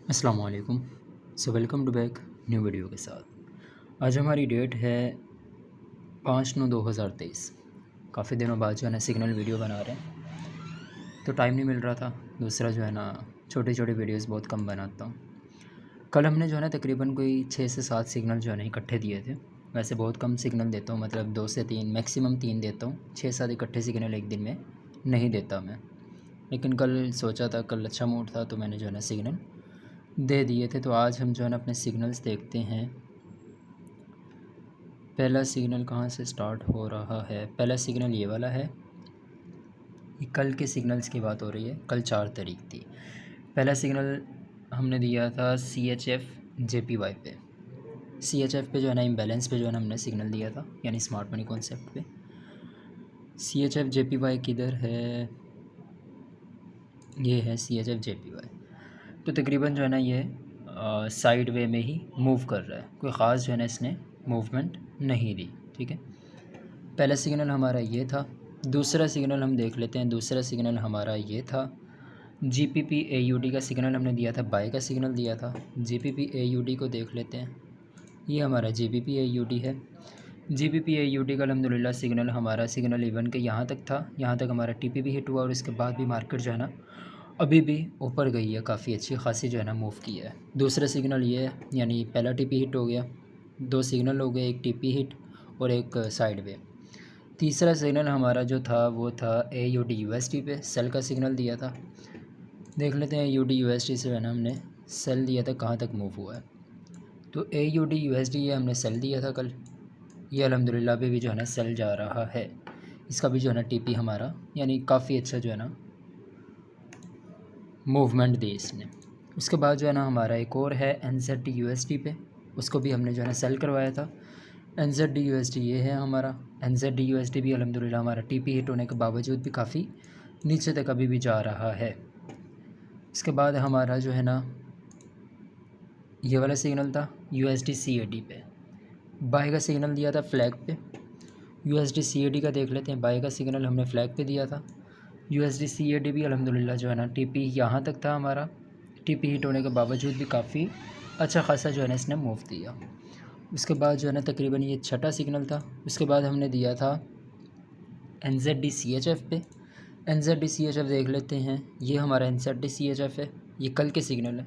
अस्सलाम वालेकुम। So welcome to back new video के साथ। आज हमारी डेट है 5/9/2023। काफ़ी दिनों बाद जो है ना सिग्नल वीडियो बना रहे हैं, तो टाइम नहीं मिल रहा था। दूसरा जो है ना छोटी छोटी वीडियोस बहुत कम बनाता हूँ। कल हमने जो है ना तकरीबन कोई 6 से 7 सिग्नल जो है ना इकट्ठे दिए थे। वैसे बहुत कम सिग्नल देता हूँ, मतलब 2 से 3 मैक्सिमम 3 देता हूँ। 6-7 इकट्ठे सिग्नल एक दिन में नहीं देता मैं। लेकिन कल सोचा था, कल अच्छा मूड था, तो मैंने जो है ना सिग्नल दे दिए थे। तो आज हम जो है ना अपने सिग्नल्स देखते हैं। पहला सिग्नल कहाँ से स्टार्ट हो रहा है? पहला सिग्नल ये वाला है। ये कल के सिग्नल्स की बात हो रही है, कल 4 तारीख थी। पहला सिग्नल हमने दिया था CHF JPY पे। CHF पे जो है ना इम्बैलेंस पे जो है ना हमने सिग्नल दिया था, यानी स्मार्ट मनी कॉन्सेप्ट पे। CHF JPY किधर है? ये है CHF JPY। तो तकरीबन जो है ना ये साइड वे में ही मूव कर रहा है, कोई ख़ास जो है ना इसने मूवमेंट नहीं दी। ठीक है, पहला सिग्नल हमारा ये था। दूसरा सिग्नल हम देख लेते हैं। दूसरा सिग्नल हमारा ये था। GPP AUD का सिग्नल हमने दिया था, बाय का सिग्नल दिया था। GPP AUD को देख लेते हैं। ये हमारा GPP AUD है। GPP AUD का अल्हम्दुलिल्लाह सिग्नल हमारा सिग्नल इवन के यहाँ तक था। यहाँ तक हमारा TP भी हिट हुआ और इसके बाद भी मार्केट जो है ना अभी भी ऊपर गई है, काफ़ी अच्छी खासी जो है ना मूव किया है। दूसरा सिग्नल ये है, यानी पहला TP हिट हो गया। 2 सिग्नल हो गए, एक TP हिट और एक साइड वे। तीसरा सिग्नल हमारा जो था वो था AUD USD पे सेल का सिग्नल दिया था। देख लेते हैं AUD USD से है ना हमने सेल दिया था, कहाँ तक मूव हुआ है। तो AUD USD ये हमने सेल दिया था कल। ये अल्हम्दुलिल्लाह अभी भी जो है ना सेल जा रहा है। इसका भी जो है ना TP हमारा यानी काफ़ी अच्छा जो है ना मूवमेंट दी इसने। उसके बाद जो है ना हमारा एक और है NZD USD पे, उसको भी हमने जो है ना सेल करवाया था। NZD USD ये है हमारा। NZD USD भी अल्हम्दुलिल्लाह हमारा TP हिट होने के बावजूद भी काफ़ी नीचे तक अभी भी जा रहा है। इसके बाद हमारा जो है ना ये वाला सिग्नल था USD CAD पे, बाय का सिग्नल दिया था फ्लैग पे। USD CAD का देख लेते हैं। बाय का सिग्नल हमने फ्लैग पे दिया था। USD CAD भी अल्हम्दुलिल्लाह जो है ना TP यहाँ तक था हमारा। TP हिट होने के बावजूद भी काफ़ी अच्छा खासा जो है ना इसने मूव दिया। उसके बाद जो है ना तकरीबन ये छठा सिग्नल था। उसके बाद हमने दिया था NZD CHF पे। NZD CHF देख लेते हैं। ये हमारा NZD CHF है, ये कल के सिग्नल है।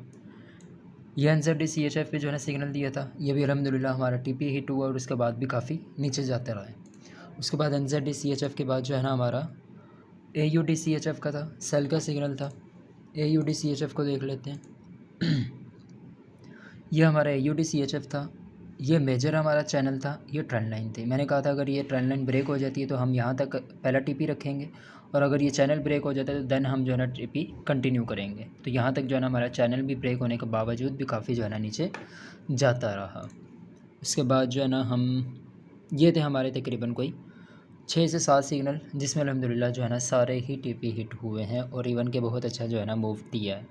ये NZD CHF पे जो है ना सिग्नल दिया था, ये भी अल्हम्दुलिल्लाह हमारा TP हिट हुआ और उसके बाद भी काफ़ी नीचे जाते रहा है। उसके बाद NZD CHF के बाद जो है ना हमारा AUD CHF का था, सेल का सिग्नल था। AUD CHF को देख लेते हैं। ये हमारा AUD CHF था, ये मेजर हमारा चैनल था, ये ट्रेंड लाइन थी। मैंने कहा था अगर ये ट्रेंड लाइन ब्रेक हो जाती है तो हम यहाँ तक पहला TP रखेंगे, और अगर ये चैनल ब्रेक हो जाता है तो देन हम जो है ना TP कंटिन्यू करेंगे। तो यहाँ तक जो है ना हमारा चैनल भी ब्रेक होने के बावजूद भी काफ़ी जो है ना नीचे जाता रहा। उसके बाद जो है ना ये थे हमारे तकरीबन कोई 6 से 7 सिग्नल, जिसमें अल्हम्दुलिल्लाह जो है ना सारे ही TP हिट हुए हैं और इवन के बहुत अच्छा जो है ना मूव दिया है।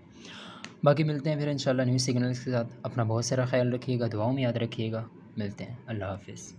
बाकी मिलते हैं फिर इंशाल्लाह न्यू सिग्नल्स के साथ। अपना बहुत सारा ख्याल रखिएगा, दुआओं में याद रखिएगा। मिलते हैं। अल्लाह हाफ़िज़।